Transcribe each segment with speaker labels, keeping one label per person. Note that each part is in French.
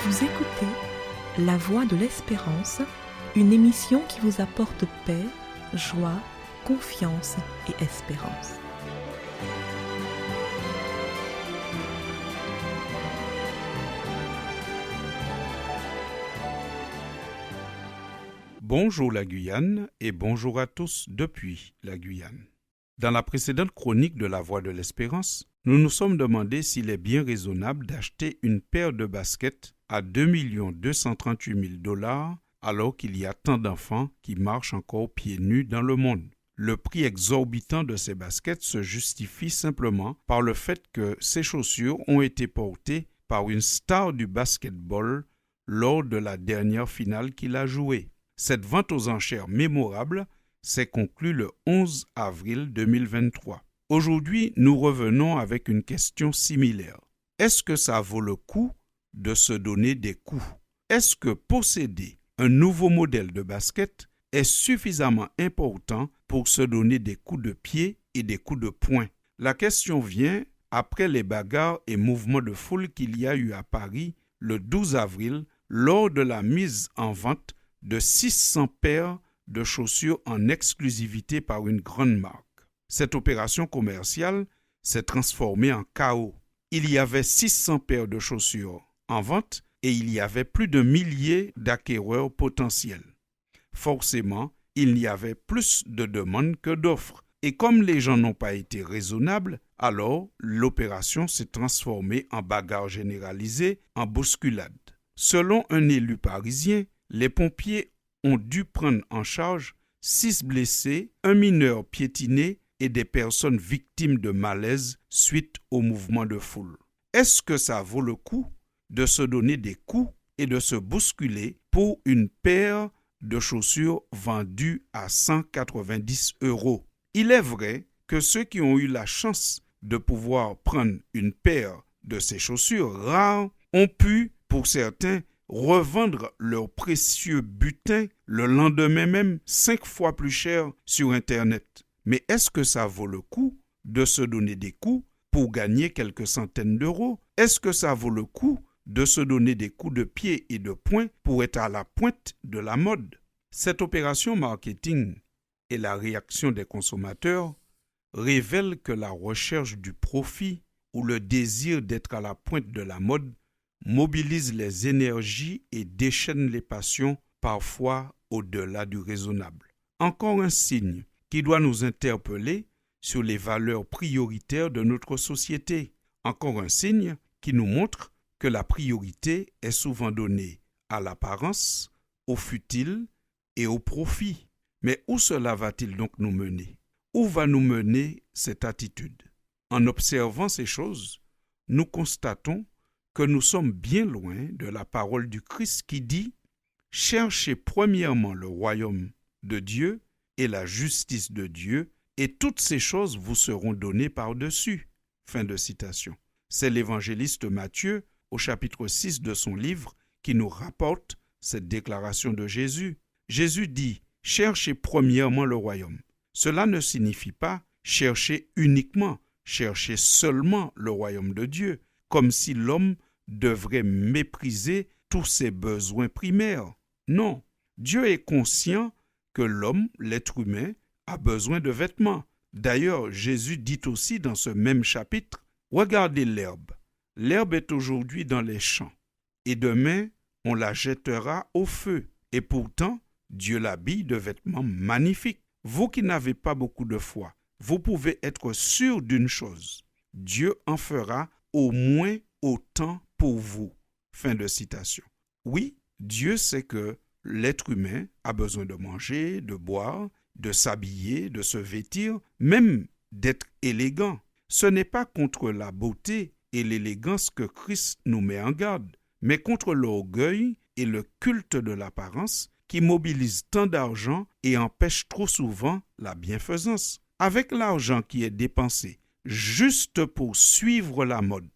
Speaker 1: Vous écoutez La Voix de l'Espérance, une émission qui vous apporte paix, joie, confiance et espérance.
Speaker 2: Bonjour la Guyane et bonjour à tous depuis la Guyane. Dans la précédente chronique de La Voix de l'Espérance, nous nous sommes demandé s'il est bien raisonnable d'acheter une paire de baskets à 2 238 000 $ alors qu'il y a tant d'enfants qui marchent encore pieds nus dans le monde. Le prix exorbitant de ces baskets se justifie simplement par le fait que ces chaussures ont été portées par une star du basketball lors de la dernière finale qu'il a jouée. Cette vente aux enchères mémorable s'est conclue le 11 avril 2023. Aujourd'hui, nous revenons avec une question similaire. Est-ce que ça vaut le coup de se donner des coups? Est-ce que posséder un nouveau modèle de basket est suffisamment important pour se donner des coups de pied et des coups de poing? La question vient après les bagarres et mouvements de foule qu'il y a eu à Paris le 12 avril lors de la mise en vente de 600 paires de chaussures en exclusivité par une grande marque. Cette opération commerciale s'est transformée en chaos. Il y avait 600 paires de chaussures en vente et il y avait plus de milliers d'acquéreurs potentiels. Forcément, il y avait plus de demandes que d'offres. Et comme les gens n'ont pas été raisonnables, alors l'opération s'est transformée en bagarre généralisée, en bousculade. Selon un élu parisien, les pompiers ont dû prendre en charge 6 blessés, un mineur piétiné et des personnes victimes de malaise suite au mouvement de foule. Est-ce que ça vaut le coup de se donner des coups et de se bousculer pour une paire de chaussures vendues à 190 €? Il est vrai que ceux qui ont eu la chance de pouvoir prendre une paire de ces chaussures rares ont pu, pour certains, revendre leur précieux butin le lendemain même 5 fois plus cher sur Internet. Mais est-ce que ça vaut le coup de se donner des coups pour gagner quelques centaines d'euros? Est-ce que ça vaut le coup de se donner des coups de pied et de poing pour être à la pointe de la mode? Cette opération marketing et la réaction des consommateurs révèlent que la recherche du profit ou le désir d'être à la pointe de la mode mobilise les énergies et déchaîne les passions, parfois au-delà du raisonnable. Encore un signe qui doit nous interpeller sur les valeurs prioritaires de notre société. Encore un signe qui nous montre que la priorité est souvent donnée à l'apparence, au futile et au profit. Mais où cela va-t-il donc nous mener? Où va nous mener cette attitude? En observant ces choses, nous constatons que nous sommes bien loin de la parole du Christ qui dit « Cherchez premièrement le royaume de Dieu et la justice de Dieu, et toutes ces choses vous seront données par-dessus. » Fin de citation. C'est l'évangéliste Matthieu, au chapitre 6 de son livre, qui nous rapporte cette déclaration de Jésus. Jésus dit « Cherchez premièrement le royaume ». Cela ne signifie pas chercher uniquement, chercher seulement le royaume de Dieu, comme si l'homme devrait mépriser tous ses besoins primaires. Non, Dieu est conscient que l'homme, l'être humain, a besoin de vêtements. D'ailleurs, Jésus dit aussi dans ce même chapitre, « Regardez l'herbe. L'herbe est aujourd'hui dans les champs, et demain, on la jettera au feu. Et pourtant, Dieu l'habille de vêtements magnifiques. Vous qui n'avez pas beaucoup de foi, vous pouvez être sûr d'une chose. Dieu en fera au moins autant pour vous. » Fin de citation. Oui, Dieu sait que l'être humain a besoin de manger, de boire, de s'habiller, de se vêtir, même d'être élégant. Ce n'est pas contre la beauté et l'élégance que Christ nous met en garde, mais contre l'orgueil et le culte de l'apparence qui mobilisent tant d'argent et empêchent trop souvent la bienfaisance. Avec l'argent qui est dépensé juste pour suivre la mode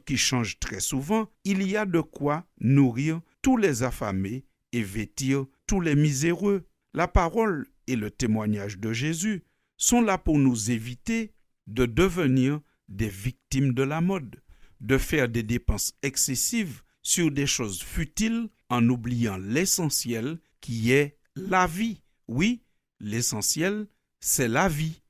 Speaker 2: qui change très souvent, il y a de quoi nourrir tous les affamés et vêtir tous les miséreux. La parole et le témoignage de Jésus sont là pour nous éviter de devenir des victimes de la mode, de faire des dépenses excessives sur des choses futiles en oubliant l'essentiel qui est la vie. Oui, l'essentiel, c'est la vie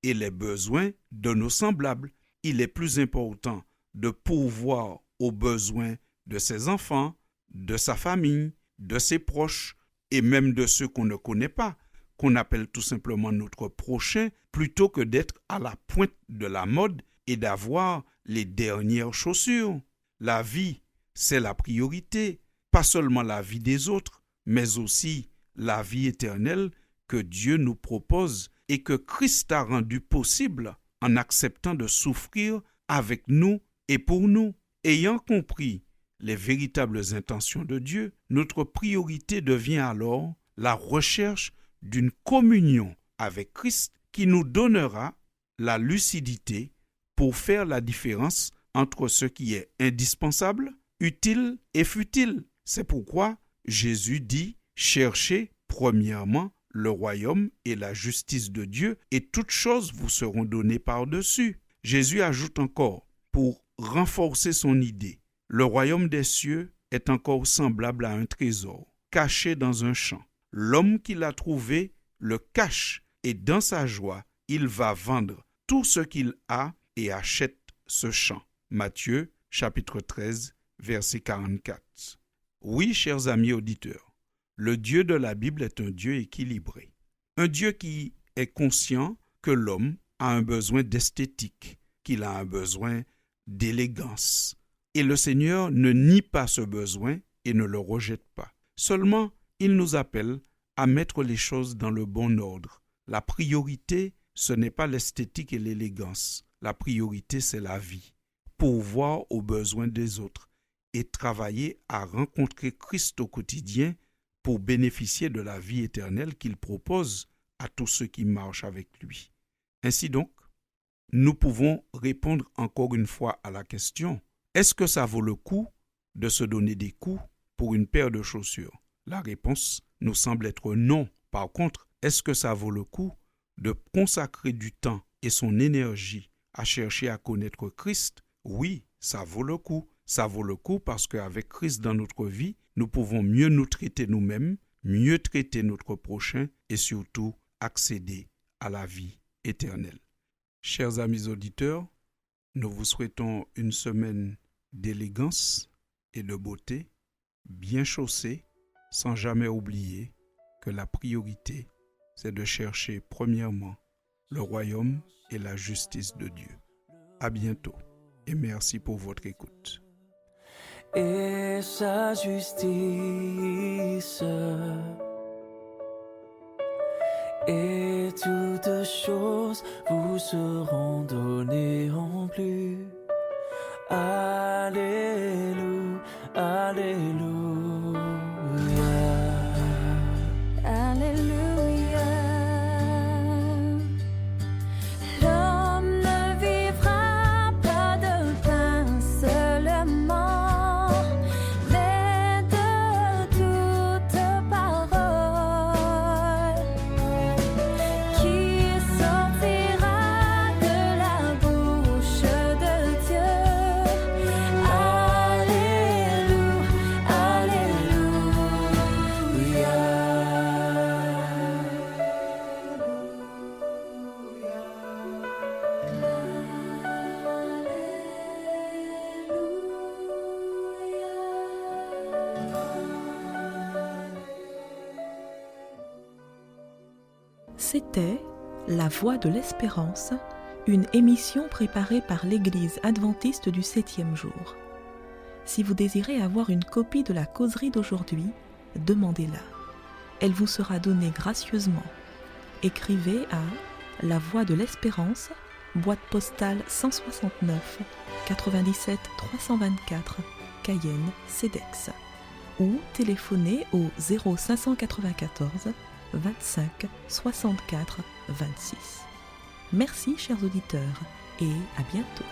Speaker 2: et les besoins de nos semblables. Il est plus important de pourvoir aux besoins de ses enfants, de sa famille, de ses proches et même de ceux qu'on ne connaît pas, qu'on appelle tout simplement notre prochain, plutôt que d'être à la pointe de la mode et d'avoir les dernières chaussures. La vie, c'est la priorité, pas seulement la vie des autres, mais aussi la vie éternelle que Dieu nous propose et que Christ a rendu possible en acceptant de souffrir avec nous et pour nous. Ayant compris les véritables intentions de Dieu, notre priorité devient alors la recherche d'une communion avec Christ qui nous donnera la lucidité pour faire la différence entre ce qui est indispensable, utile et futile. C'est pourquoi Jésus dit « Cherchez premièrement le royaume et la justice de Dieu, et toutes choses vous seront données par-dessus. » Jésus ajoute encore, pour renforcer son idée, le royaume des cieux est encore semblable à un trésor, caché dans un champ. L'homme qui l'a trouvé le cache, et dans sa joie, il va vendre tout ce qu'il a et achète ce champ. Matthieu, chapitre 13, verset 44. Oui, chers amis auditeurs, le Dieu de la Bible est un Dieu équilibré. Un Dieu qui est conscient que l'homme a un besoin d'esthétique, qu'il a un besoin d'élégance. Et le Seigneur ne nie pas ce besoin et ne le rejette pas. Seulement, il nous appelle à mettre les choses dans le bon ordre. La priorité, ce n'est pas l'esthétique et l'élégance. La priorité, c'est la vie. Pourvoir aux besoins des autres et travailler à rencontrer Christ au quotidien pour bénéficier de la vie éternelle qu'il propose à tous ceux qui marchent avec lui. Ainsi donc, nous pouvons répondre encore une fois à la question: est-ce que ça vaut le coup de se donner des coups pour une paire de chaussures? La réponse nous semble être non. Par contre, est-ce que ça vaut le coup de consacrer du temps et son énergie à chercher à connaître Christ? Oui, ça vaut le coup. Ça vaut le coup parce qu'avec Christ dans notre vie, nous pouvons mieux nous traiter nous-mêmes, mieux traiter notre prochain et surtout accéder à la vie éternelle. Chers amis auditeurs, nous vous souhaitons une semaine d'élégance et de beauté, bien chaussée, sans jamais oublier que la priorité, c'est de chercher premièrement le royaume et la justice de Dieu. À bientôt et merci pour votre écoute.
Speaker 3: Et sa justice, et toutes choses vous seront données en plus. Alléluia, alléluia.
Speaker 4: Alléluia. L'homme ne vivra pas de pain seulement, mais de toute parole qui sortira de la bouche de Dieu. Alléluia, alléluia.
Speaker 1: C'était La Voix de l'Espérance, une émission préparée par l'Église adventiste du 7e jour. Si vous désirez avoir une copie de la causerie d'aujourd'hui, demandez-la. Elle vous sera donnée gracieusement. Écrivez à La Voix de l'Espérance, boîte postale 169 97 324, Cayenne, CEDEX, ou téléphonez au 0594 25 64 26. Merci chers auditeurs et à bientôt.